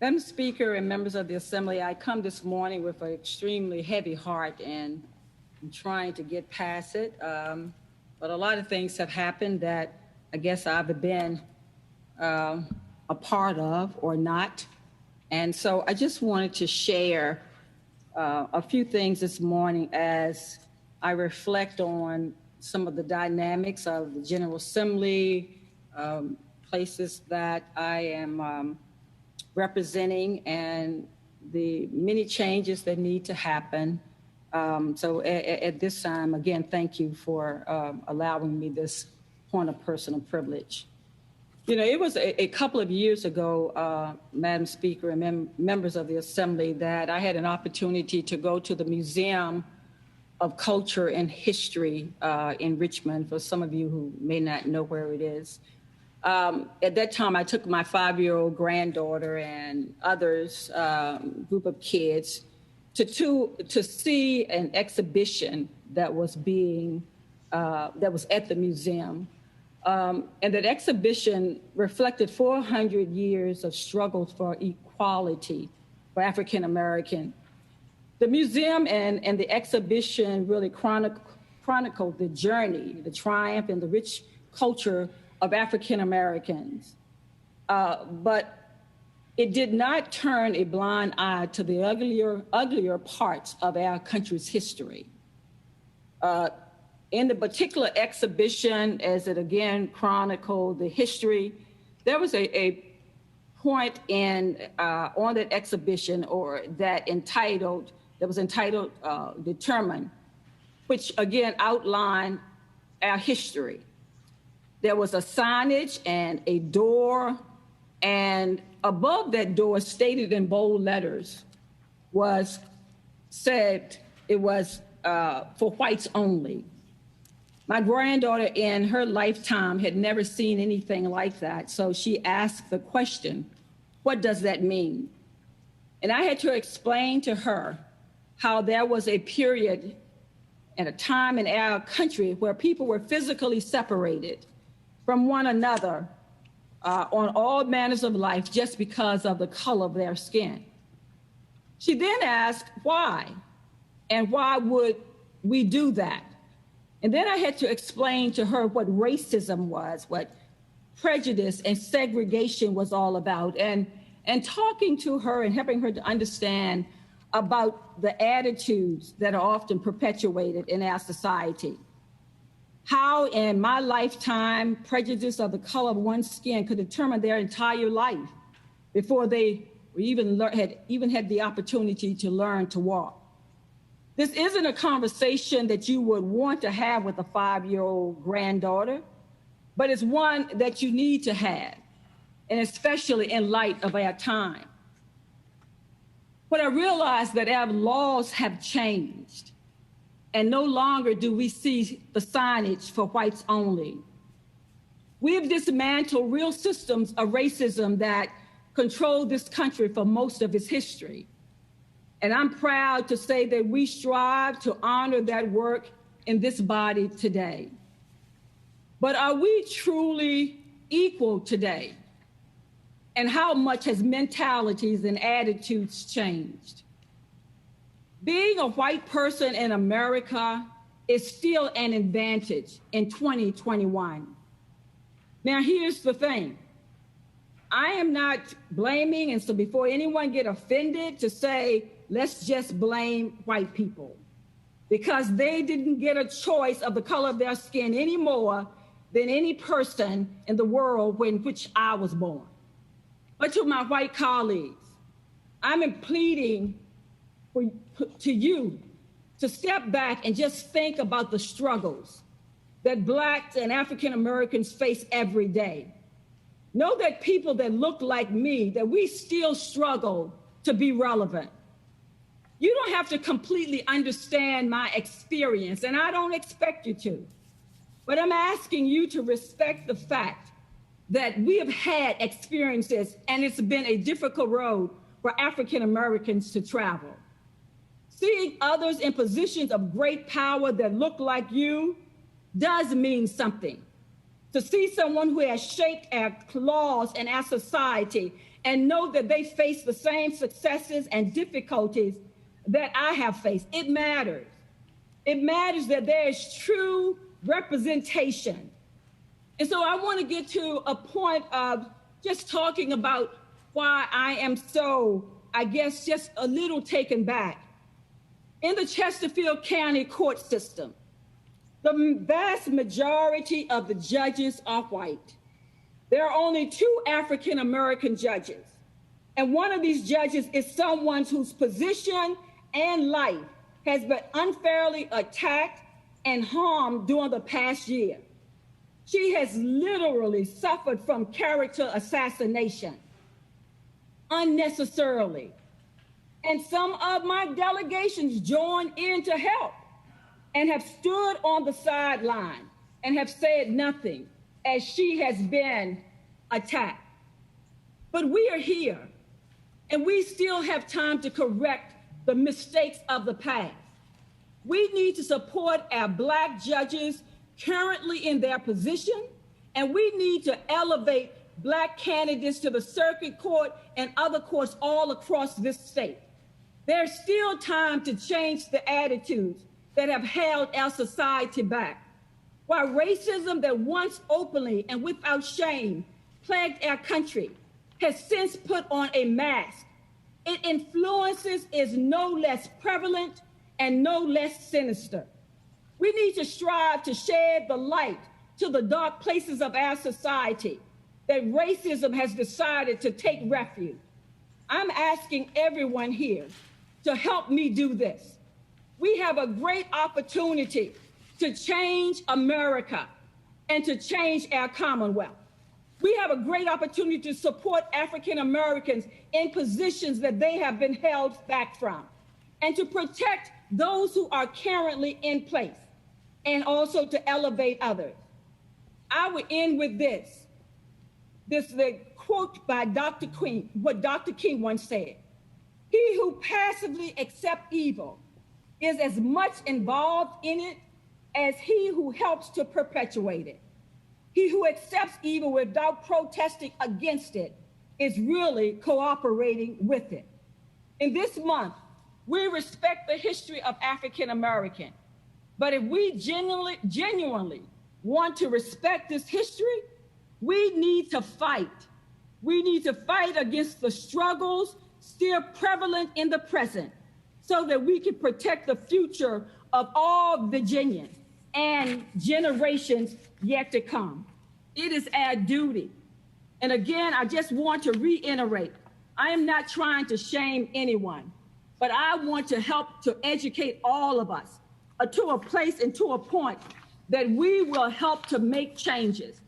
Madam Speaker and members of the Assembly, I come this morning with an extremely heavy heart and I'm trying to get past it. But a lot of things have happened that I guess I've been a part of or not. And so I just wanted to share a few things this morning as I reflect on some of the dynamics of the General Assembly, places that I am representing, and the many changes that need to happen. So at this time, again, thank you for allowing me this point of personal privilege. You know, it was a couple of years ago, Madam Speaker and members of the Assembly, that I had an opportunity to go to the Museum of Culture and History in Richmond, for some of you who may not know where it is. At that time, I took my 5-year-old granddaughter and others, group of kids, to see an exhibition that was at the museum. And that exhibition reflected 400 years of struggles for equality for African American. The museum and the exhibition really chronicled the journey, the triumph, and the rich culture of African Americans. But it did not turn a blind eye to the uglier parts of our country's history. In the particular exhibition, as it again chronicled the history, there was a point on that exhibition that was entitled Determine, which again outlined our history. There was a signage and a door, and above that door, stated in bold letters, said it was for whites only. My granddaughter in her lifetime had never seen anything like that, so she asked the question, what does that mean? And I had to explain to her how there was a period and a time in our country where people were physically separated from one another on all manners of life just because of the color of their skin. She then asked why, and why would we do that? And then I had to explain to her what racism was, what prejudice and segregation was all about, and talking to her and helping her to understand about the attitudes that are often perpetuated in our society. How in my lifetime, prejudice of the color of one's skin could determine their entire life before they even had the opportunity to learn to walk. This isn't a conversation that you would want to have with a 5-year-old granddaughter, but it's one that you need to have, and especially in light of our time. When I realized that our laws have changed, and no longer do we see the signage for whites only. We have dismantled real systems of racism that controlled this country for most of its history. And I'm proud to say that we strive to honor that work in this body today. But are we truly equal today? And how much has mentalities and attitudes changed? Being a white person in America is still an advantage in 2021. Now, here's the thing. I am not blaming, and so before anyone get offended to say, let's just blame white people, because they didn't get a choice of the color of their skin any more than any person in the world in which I was born. But to my white colleagues, I'm pleading to you to step back and just think about the struggles that Blacks and African Americans face every day. Know that people that look like me, that we still struggle to be relevant. You don't have to completely understand my experience, and I don't expect you to, but I'm asking you to respect the fact that we have had experiences, and it's been a difficult road for African Americans to travel. Seeing others in positions of great power that look like you does mean something. To see someone who has shaped our laws and our society and know that they face the same successes and difficulties that I have faced. It matters. It matters that there is true representation. And so I want to get to a point of just talking about why I am so, I guess, just a little taken back. In the Chesterfield County court system, the vast majority of the judges are white. There are only 2 African-American judges. And one of these judges is someone whose position and life has been unfairly attacked and harmed during the past year. She has literally suffered from character assassination unnecessarily. And some of my delegations joined in to help and have stood on the sideline and have said nothing as she has been attacked. But we are here, and we still have time to correct the mistakes of the past. We need to support our Black judges currently in their position, and we need to elevate Black candidates to the circuit court and other courts all across this state. There's still time to change the attitudes that have held our society back. While racism that once openly and without shame plagued our country has since put on a mask, its influences is no less prevalent and no less sinister. We need to strive to shed the light to the dark places of our society that racism has decided to take refuge. I'm asking everyone here to help me do this. We have a great opportunity to change America and to change our Commonwealth. We have a great opportunity to support African Americans in positions that they have been held back from, and to protect those who are currently in place, and also to elevate others. I will end with this. This is the quote by Dr. King, what Dr. King once said. He who passively accepts evil is as much involved in it as he who helps to perpetuate it. He who accepts evil without protesting against it is really cooperating with it. In this month, we respect the history of African American, but if we genuinely want to respect this history, we need to fight. We need to fight against the struggles still prevalent in the present so that we can protect the future of all Virginians and generations yet to come. It is our duty. And again, I just want to reiterate, I am not trying to shame anyone, but I want to help to educate all of us to a place and to a point that we will help to make changes.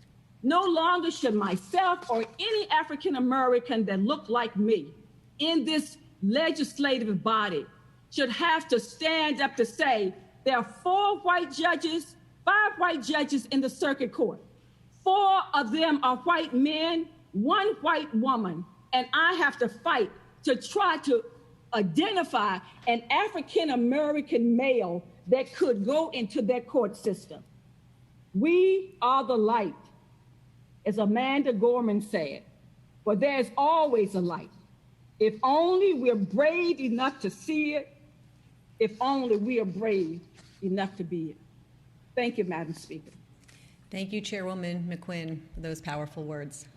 No longer should myself or any African American that look like me in this legislative body should have to stand up to say there are 4 white judges, 5 white judges in the circuit court. 4 of them are white men, 1 white woman, and I have to fight to try to identify an African American male that could go into that court system. We are the light, as Amanda Gorman said, but there's always a light. If only we're brave enough to see it, if only we are brave enough to be it. Thank you, Madam Speaker. Thank you, Chairwoman McQuinn, for those powerful words.